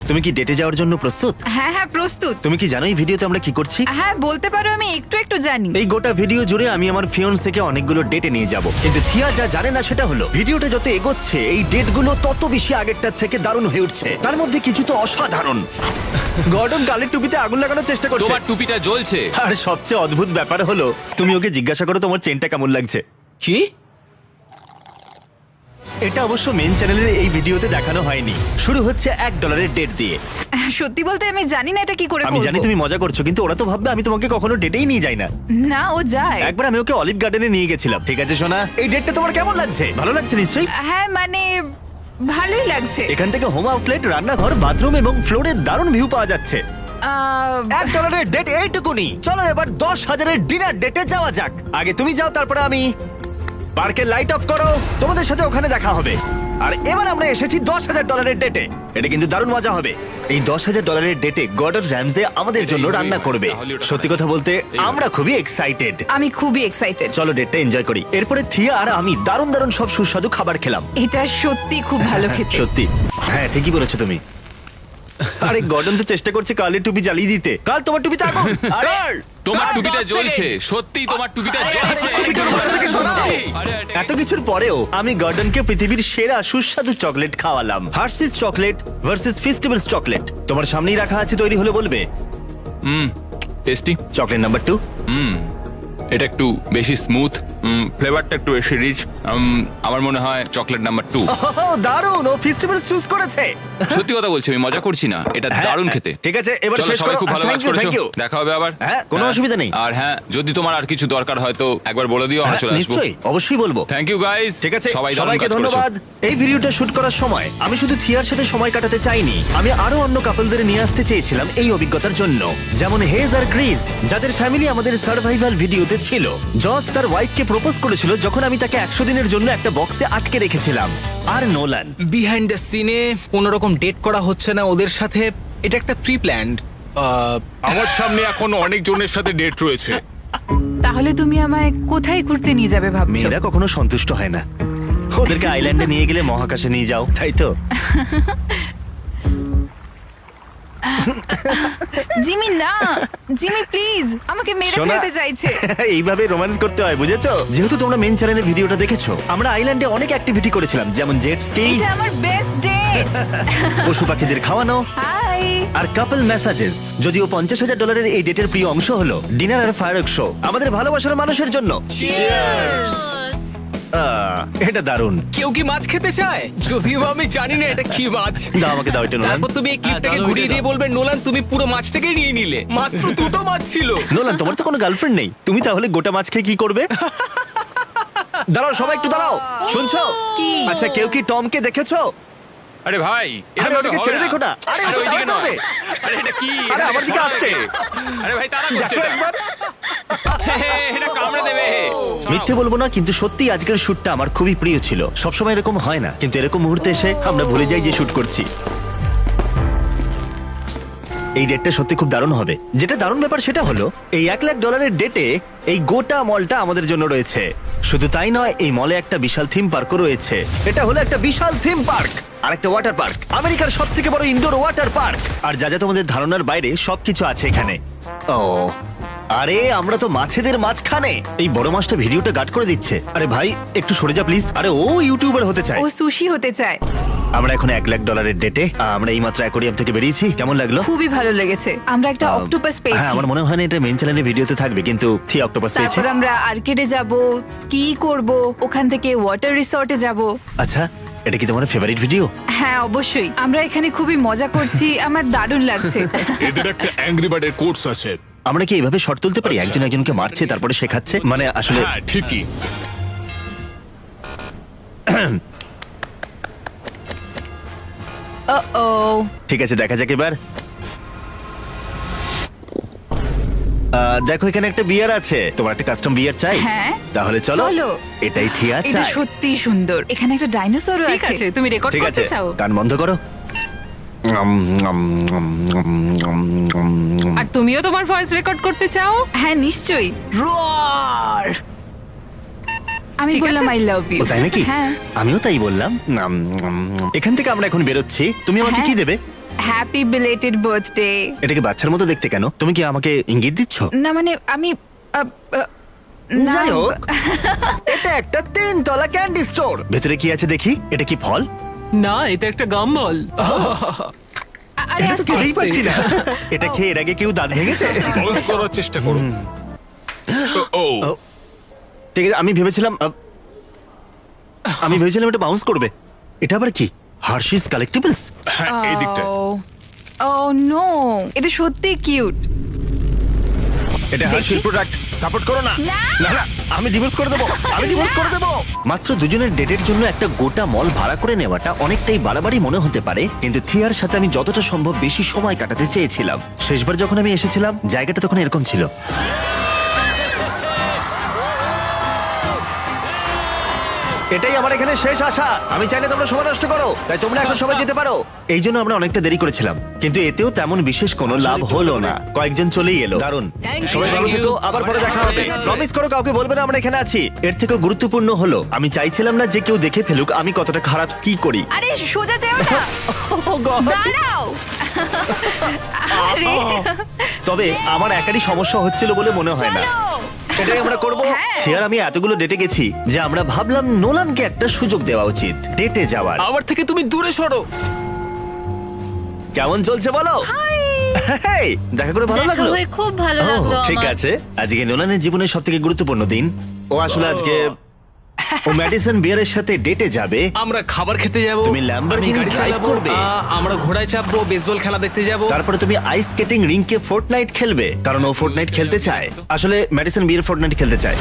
তুমি কি ডেটে যাওয়ার জন্য প্রস্তুত? হ্যাঁ হ্যাঁ প্রস্তুত। তুমি কি জানো এই ভিডিওতে আমরা কি করছি? হ্যাঁ বলতে পারো, আমি একটু একটু জানি। এই গোটা ভিডিও জুড়ে আমি আমার ফিয়ন্সেকে অনেকগুলো ডেটে নিয়ে যাব, কিন্তু থিয়া যা জানে না সেটা হলো ভিডিওটা যত এগোচ্ছে এই ডেটগুলো তত বেশি আগেরটার থেকে দারুণ হয়ে উঠছে। তার মধ্যে কিছু তো অসাধারণ। গর্ডন গালের টুপিতে আগুন লাগানোর চেষ্টা করছে। তোমার টুপিটা জ্বলছে। আর সবচেয়ে অদ্ভুত ব্যাপার হলো তুমি ওকে জিজ্ঞাসা করো তোমার চেনটা কেমন লাগছে। কি? এটা অবশ্য মেন চ্যানেলের এই ভিডিওতে দেখানো হয়নি। শুরু হচ্ছে $1 ডেট দিয়ে। সত্যি বলতে আমি জানি না এটা কি করে আমি করব। জানি তুমি মজা করছো, কিন্তু ওরা তো ভাববে আমি তোমাকে কখনো ডেটেই নিয়ে যাই না। না ও যায়। একবার আমি ওকে অলিভ গার্ডেনে নিয়ে গেছিলাম। ঠিক আছে সোনা, এই ডেটটা তোমার কেমন লাগছে? ভালো লাগছে নিশ্চয়ই। হ্যাঁ মানে ভালোই লাগছে। এখান থেকে হোম আউটলেট, রান্নাঘর, বাথরুম এবং ফ্লোরের দারুণ ভিউ পাওয়া যাচ্ছে। $1 ডেট এইটুকুনি। চলো এবার 10,000 ডিনার ডেটে যাওয়া যাক। আগে তুমি যাও, তারপরে আমি। পার্কের লাইট অফ করো, তোমাদের সাথে ওখানে দেখা হবে। আর এবার আমরা এসেছি $10,000 ডেটে। এটা কিন্তু দারুণ মজা হবে। এই $10,000 ডেটে গর্ডন র্যামসে আমাদের জন্য রান্না করবে। সত্যি কথা বলতে আমরা খুবই এক্সাইটেড। আমি খুবই এক্সাইটেড। চলো ডেটটা এনজয় করি। এরপরে থিয়া আর আমি দারুণ দারুণ সব সুস্বাদু খাবার খেলাম। এটা সত্যি খুব ভালো খেতে। সত্যি, হ্যাঁ ঠিকই বলেছো তুমি। আরে গর্ডন তো চেষ্টা করছে কালের টুপি জ্বালিয়ে দিতে। কাল তোমার টুপিতে আগুন। কার্ল! তোমার আরে, টুপিটা 10 জ্বলছে, সেকেন্ড। সত্যি তোমার টুপিটা জ্বলছে। টুপিটার মাথা থেকে সরাও। আরে, এত কিছুর পরেও আমি গর্ডনকে পৃথিবীর সেরা সুস্বাদু চকলেট খাওয়ালাম। Hershey's chocolate versus festivals chocolate. তোমার সামনেই রাখা আছে, তৈরি হলে বলবে। টেস্টি। Chocolate number 2। এটা একটু বেশি স্মুথ, ফ্লেভারটা একটু বেশি রিচ। আমার মনে হয় চকলেট নাম্বার 2। দারুণ, ও ফেস্টিভ্যালস চুজ করেছে। সত্যি কথা বলছি, আমি মজা করছি না, এটা হ্যাঁ, দারুণ খেতে। ঠিক আছে, এবার চলো, শেষ সবাই করো। খুব ভালো কাজ Thank you, করেছো। thank you. দেখা হবে আবার। হ্যাঁ, কোনো অসুবিধা নেই। আর হ্যাঁ, যদি তোমার আর কিছু দরকার হয় তো একবার বলে দিও, আমরা চলে আসবো। নিশ্চয়ই, অবশ্যই বলবো। Thank you guys. ঠিক আছে, সবাই দারুণ সবাইকে কাজ করেছো। ধন্যবাদ। এই ভিডিওটা শুট করার সময় আমি শুধু থিয়ার সাথে সময় কাটাতে চাইনি, আমি আরো অন্য কাপলদের নিয়ে আসতে চেয়েছিলাম এই অভিজ্ঞতার জন্য। যেমন হেজ আর ক্রিস, যাদের ফ্যামিলি আমাদের সার্ভাইভাল ভিডিওতে ছিল। জস তার ওয়াইফকে প্রপোজ করেছিল যখন আমি তাকে 100 দিনের জন্য একটা বক্সে আটকে রেখেছিলাম। আর নোলান, বিহাইন্ড দ্য সিনে কোনো রকম ডেট করা হচ্ছে না ওদের সাথে। এটা একটা প্রি প্ল্যান্ড। আমার সামনে এখন অনেক জনের সাথে ডেট রয়েছে। তাহলে তুমি আমায় কোথায় ঘুরতে নিয়ে যাবে ভাবছো? মেয়েরা কখনো সন্তুষ্ট হয় না। ওদেরকে আইল্যান্ডে নিয়ে গেলে মহাকাশে নিয়ে যাও, তাই তো? জিমি না, জিমি প্লিজ, আমাকে মেরে শোনা, ফেলতে চাইছে। এইভাবে রোম্যান্স করতে হয়, বুঝেছো? যেহেতু তোমরা মেন চ্যানেলের ভিডিওটা দেখেছো, আমরা আইল্যান্ডে অনেক অ্যাক্টিভিটি করেছিলাম, যেমন জেট স্কি, এটা আমার বেস্ট ডে। পশু পাখিদের খাওয়ানো হাই। আর কাপল ম্যাসাজেস। যদিও $50,000 এই ডেটের প্রিয় অংশ হলো ডিনার আর ফায়ারওয়ার্ক শো আমাদের ভালোবাসার মানুষের জন্য। এটা দারুণ। কেউ কি মাছ খেতে চায়? যদিও আমি জানি না এটা কি মাছ। দাও আমাকে, দাও এটা নোলান। তারপর তুমি এই ক্লিপটাকে তাহলে ঘুরিয়ে ওইটা দিয়ে দাও। বলবে নোলান তুমি পুরো মাছটাকে নিয়ে নিলে। মাত্র দুটো মাছ ছিল। নোলান, তোমার তো কোনো গার্লফ্রেন্ড নেই, তুমি তাহলে গোটা মাছ খেয়ে কি করবে? দাঁড়াও সবাই, একটু দাঁড়াও। শুনছো? কি? আচ্ছা, কেউ কি টমকে দেখেছো? আরে ভাই, আরে এভাবে ওটাকে হবে ছেড়ে রেখো না। আরে আরে ও তো ওইদিকে দাঁড়াতে নয়। হবে। আরে এটা কি? আরে এটা আমার দিকে সরা আসছে। একে। আরে ভাই, তাড়া করছে দেখো এটা। একবার। এটা কামড়ে দেবে। মিথ্যে বলবো না, কিন্তু সত্যি আজকের শুটটা আমার খুবই প্রিয় ছিল। সবসময় এরকম হয় না, কিন্তু এরকম মুহূর্তে এসে আমরা ভুলে যাই যে শুট করছি। এই ডেটটা সত্যি খুব দারুণ হবে। যেটা দারুণ ব্যাপার সেটা হলো এই $1,00,000 ডেটে এই গোটা মলটা আমাদের জন্য রয়েছে। শুধু তাই নয়, এই মলে একটা বিশাল থিম পার্কও রয়েছে। এটা হলো একটা বিশাল থিম পার্ক আর একটা ওয়াটার পার্ক, আমেরিকার সবথেকে বড় ইনডোর ওয়াটার পার্ক। আর যা যা তোমাদের ধারণার বাইরে সবকিছু আছে এখানে। ও আরে, আমরা তো মাছেদের মাঝখানে। এই বড় মাছটা ভিডিওটা গার্ড করে দিচ্ছে। আরে ভাই, একটু সরে যা প্লিজ। আরে ও ইউটিউবার হতে চায়। ও সুশি হতে চায়। আমরা এখন $1,00,000 ডেটে। আমরা এইমাত্র অ্যাকোয়ারিয়াম থেকে বেরিয়েছি। কেমন লাগলো? খুবই ভালো লেগেছে। আমরা একটা অক্টোপাস হ্যাঁ, পেয়েছি। আমার মনে হয় না এটা মেন চ্যানেলের ভিডিওতে থাকবে, কিন্তু থি অক্টোপাস পেয়েছে। তারপর আমরা আর্কেডে যাব, স্কি করব, ওখান থেকে ওয়াটার রিসর্টে যাব। আচ্ছা, এটা কি তোমার ফেভারিট ভিডিও? হ্যাঁ অবশ্যই, আমরা এখানে খুবই মজা করছি, আমার দারুণ লাগছে। এদের একটা অ্যাংরি বার্ডের কোর্স আছে। আমরা কি এইভাবে শর্ট তুলতে পারি? আচ্ছা। একজন একজনকে মারছে তারপরে শেখাচ্ছে, মানে আসলে হ্যাঁ ঠিকই। ও ঠিক আছে, দেখা যাক এবার। দেখো এখানে একটা বিয়ার আছে। তোমার একটা কাস্টম বিয়ার চাই? হ্যাঁ। তাহলে চলো। চলো। এটাই থিয়া এটা চাই। সত্যি সুন্দর। এখানে একটা ডাইনোসরও ঠিক আছে, তুমি রেকর্ড ঠিক করতে আছে, চাও? গান বন্ধ করো। আর তুমিও তোমার ভয়েস রেকর্ড করতে চাও? হ্যাঁ নিশ্চয়ই। রোয়ার। আমি ঠিক বললাম আছে। I love you. ও তাই নাকি? হ্যাঁ। আমিও তাই বললাম। এখান থেকে আমরা এখন বেরোচ্ছি। তুমি আমাকে হ্যাঁ। কি দেবে? Happy belated birthday. এটাকে বাচ্চার মতো দেখতে কেন? তুমি কি আমাকে ইঙ্গিত দিচ্ছ? না মানে আমি না, যাই হোক, এটা একটা 3 তলা ক্যান্ডি স্টোর। ভেতরে কি আছে দেখি। এটা কি ফল? না, এটা একটা গাম বল। আরে এটা তো আস্তে খেতেই আস্তে। পারছি না। এটা খেয়ে এর আগে কেউ দাঁত ভেঙেছে? বস করার চেষ্টা করো। ও ও, ঠিক আছে, আমি ভেবেছিলাম এটা বাউন্স করবে। এটা আবার কি? Hershey's collectibles? হ্যাঁ, এই দিকটা। ও নো, এটা সত্যি কিউট। এটা হার্শিস প্রোডাক্ট। সাপোর্ট করো না। না। না না, আমি ডিভোর্স করে দেবো। মাত্র দুজনের ডেটের জন্য একটা গোটা মল ভাড়া করে নেওয়াটা অনেকটাই বাড়াবাড়ি মনে হতে পারে, কিন্তু থিয়ার সাথে আমি যতটা সম্ভব বেশি সময় কাটাতে চেয়েছিলাম। শেষবার যখন আমি এসেছিলাম জায়গাটা তখন এরকম ছিল। এটাই আমার এখানে শেষ আশা। আমি চাই না তোমরা সময় নষ্ট করো, তাই তোমরা এখন সবাই যেতে পারো। এই জন্য আমরা অনেকটা দেরি করেছিলাম, কিন্তু এতেও তেমন বিশেষ কোনো লাভ হলো না। কয়েকজন চলেই এলো। দারুণ। সবাই ভালো থেকো, আবার পরে দেখা হবে। প্রমিস করো কাউকে বলবে না আমরা এখানে আছি। এর থেকে গুরুত্বপূর্ণ হলো আমি চাইছিলাম না যে কেউ দেখে ফেলুক আমি কতটা খারাপ স্কি করি। আরে সোজা যাও না, Oh God! দাঁড়াও। আরে তবে আমার একারই সমস্যা হচ্ছিল বলে মনে হয় না। চলো। এটাই আমরা করব। হ্যাঁ। থিয়ার আমি এতগুলো ডেটে গেছি যে আমরা ভাবলাম নোলানকে একটা সুযোগ দেওয়া উচিত ডেটে যাওয়ার। আমার থেকে তুমি দূরে সরো। কেমন চলছে বলো? হেই, দেখা করে ভালো দেখা লাগলো। হয়ে খুব ভালো ও, লাগলো ঠিক আমার। আছে। আজকে নোলানের জীবনের সবথেকে গুরুত্বপূর্ণ দিন। ও আসলে আজকে ও ম্যাডিসন বিয়ারের সাথে ডেটে যাবে। আমরা খাবার খেতে যাব, তুমি Lamborghini drive করবে? আমরা ঘোড়ায় চাপবো, বেসবল খেলা দেখতে যাব। তারপরে তুমি আইস স্কেটিং রিংকে ফোর্টনাইট খেলবে, কারণ ও ফোর্টনাইট খেলতে চায়। আসলে ম্যাডিসন বিয়ার ফোর্টনাইট খেলতে চায়।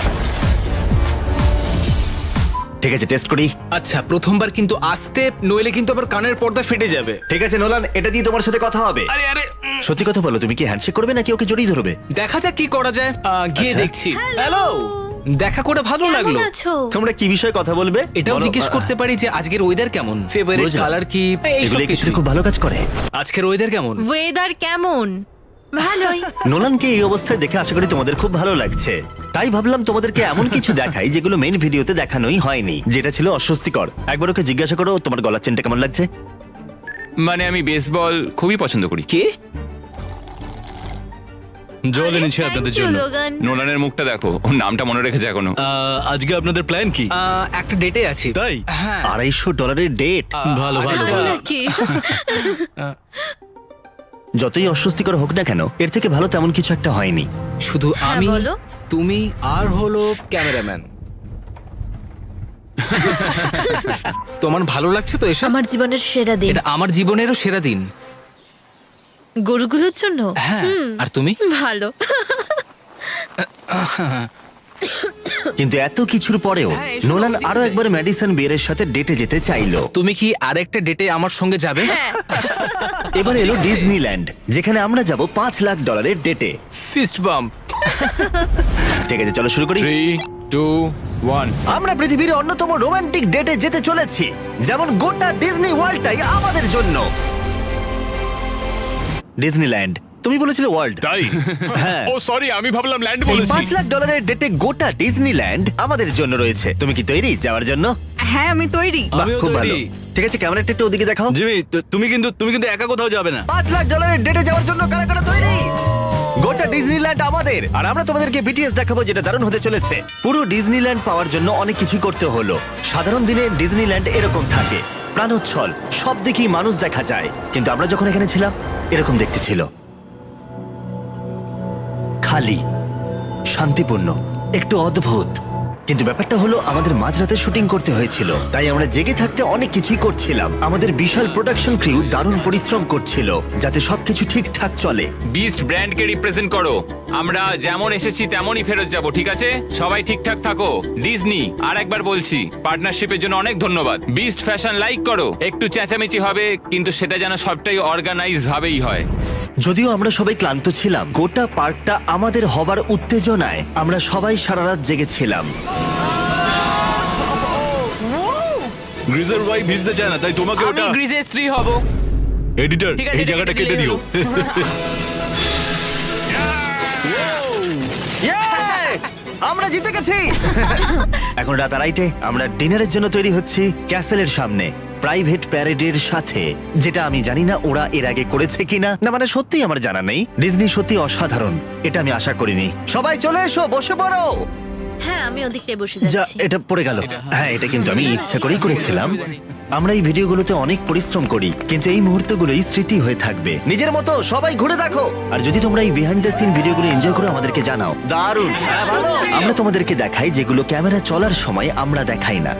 ঠিক আছে, টেস্ট করি। আচ্ছা, প্রথমবার কিন্তু আস্তে, নইলে কিন্তু আবার কানের পর্দা ফেটে যাবে। ঠিক আছে নোলান, এটা দিয়ে তোমার সাথে কথা হবে। আরে আরে, সত্যি কথা বলো, তুমি কি হ্যান্ডশেক করবে নাকি ওকে জড়িয়ে ধরবে? দেখা যাক কি করা যায়। গিয়ে আচ্ছা। দেখছি। হ্যালো, দেখা করে ভালো লাগলো। কেমন আছো? তোমরা কি বিষয়ে কথা বলবে? এটাও বলো। জিজ্ঞেস করতে পারি যে আজকের ওয়েদার কেমন, ফেভারিট বুঝলাম। কালার কি, এইসব এগুলো কিছু। কিছু খুব ভালো কাজ করে। আজকের ওয়েদার কেমন? ওয়েদার কেমন? ভালোই। নোলানকে এই অবস্থায় দেখে আশা করি তোমাদের খুব ভালো লাগছে। তাই ভাবলাম তোমাদেরকে এমন কিছু দেখাই যেগুলো মেইন ভিডিওতে দেখানোই হয়নি, যেটা ছিল অস্বস্তিকর। একবার ওকে জিজ্ঞাসা করো তোমার গলার চেনটা কেমন লাগছে। মানে আমি বেসবল খুবই পছন্দ করি। কে? জল এনেছি Thank আপনাদের you, জন্য। লোগান। নোলানের মুখটা দেখো, ওর নামটা মনে রেখেছে এখনো। আজকে আপনাদের প্ল্যান কি? একটা ডেটে আছি। তাই? হ্যাঁ। $250 ডেট। ভালো ভালো তাই ভালো। নাকি? যতই অস্বস্তিকর হোক না কেন, এর থেকে ভালো তেমন কিছু একটা হয়নি। শুধু হ্যাঁ, আমি, বলো। তুমি আর হলো ক্যামেরাম্যান। তোমার ভালো লাগছে তো এসব? আমার জীবনের সেরা দিন, এটা আমার জীবনেরও সেরা দিন। গরুগুলোর জন্য। হ্যাঁ। আর তুমি? ভালো। কিন্তু এত কিছুর পরেও হ্যাঁ, এসো, নোলান ওদিকে আরো যাই। একবার ম্যাডিসন বিয়ারের সাথে ডেটে যেতে চাইলো। তুমি কি আরেকটা ডেটে আমার সঙ্গে যাবে? হ্যাঁ। এবার এলো ডিজনিল্যান্ড, যেখানে আমরা যাব $5 লাখ ডেটে। Fist bump. ঠিক আছে, চলো শুরু করি। 3, 2, 1। আমরা পৃথিবীর অন্যতম রোমান্টিক ডেটে যেতে চলেছি, যেমন গোটা ডিজনি ওয়ার্ল্ডটাই আমাদের জন্য। ডিজনিল্যান্ড, তুমি বলেছিলে ওয়ার্ল্ড। তাই? হ্যাঁ। ও সরি, আমি ভাবলাম ল্যান্ড এই বলেছি। $5 লাখ ডেটে গোটা ডিজনিল্যান্ড আমাদের জন্য রয়েছে। তুমি কি তৈরি যাওয়ার জন্য? হ্যাঁ আমি তৈরি। বাহ, আমিও খুব ভালো। তৈরি। ঠিক আছে, ক্যামেরাটা একটু ওদিকে দেখাও। জিমি, তুমি কিন্তু একা কোথাও যাবে না। $5 লাখ ডেটে যাওয়ার জন্য কারা কারা তৈরি? গোটা ডিজনিল্যান্ড আমাদের, আর আমরা তোমাদেরকে বিটিএস দেখাবো, যেটা দারুণ হতে চলেছে। পুরো ডিজনিল্যান্ড পাওয়ার জন্য অনেক কিছুই করতে হলো। সাধারণ দিনে ডিজনিল্যান্ড এরকম থাকে, প্রাণোচ্ছল, সব দিকেই মানুষ দেখা যায়। কিন্তু আমরা যখন এখানে ছিলাম এরকম দেখতে ছিল, খালি, শান্তিপূর্ণ, একটু অদ্ভুত। কিন্তু ব্যাপারটা হলো আমাদের মাঝরাতে শুটিং করতে হয়েছিল, তাই আমরা জেগে থাকতে অনেক কিছুই করছিলাম। আমাদের বিশাল প্রোডাকশন ক্রিউ দারুণ পরিশ্রম করছিল যাতে সবকিছু ঠিকঠাক চলে। বিস্ট ব্র্যান্ডকে রিপ্রেজেন্ট করো। আমরা যেমন এসেছি তেমনই ফেরত যাব, ঠিক আছে? সবাই ঠিকঠাক থাকো। ডিজনি, আর একবার বলছি, পার্টনারশিপের জন্য অনেক ধন্যবাদ। বিস্ট ফ্যাশন লাইক করো। একটু চেঁচামেচি হবে, কিন্তু সেটা যেন সবটাই অর্গানাইজ ভাবেই হয়। যদিও আমরা সবাই ক্লান্ত ছিলাম, গোটা পার্কটা আমাদের হবার উত্তেজনায় আমরা সবাই সারা রাত জেগেছিলাম। গ্রিজের ভাই ভিজতে চায় না, তাই তোমাকে আমি ওটা গ্রিজের স্ত্রী হব। এডিটর ঠিক আছে, এই এটা জায়গাটা কেটে কেটে দিও। Yay! আমরা জিতে গেছি। এখন রাত 2:30, আমরা ডিনারের জন্য তৈরি হচ্ছি ক্যাসেলের সামনে। প্রাইভেট প্যারেডের সাথে, যেটা আমি জানি না ওরা এর আগে করেছে কিনা। না মানে সত্যি আমার জানা নেই। ডিজনি সত্যি অসাধারণ, এটা আমি আশা করিনি। সবাই চলে এসো, বসে পড়ো। হ্যাঁ, আমি ওদিকটায় বসে যা, যাচ্ছি। এটা পড়ে গেল। হ্যাঁ, এটা কিন্তু আমি ইচ্ছা করেই করেছিলাম। আমরা এই ভিডিওগুলোতে অনেক পরিশ্রম করি, কিন্তু এই মুহূর্তগুলোই স্মৃতি হয়ে থাকবে। নিজের মতো সবাই ঘুরে দেখো। আর যদি তোমরা এই বিহাইন্ড দ্য সিন ভিডিওগুলো এনজয় করো, আমাদেরকে জানাও। দারুণ। আমরা তোমাদেরকে দেখাই যেগুলো ক্যামেরা চলার সময় আমরা দেখাই না।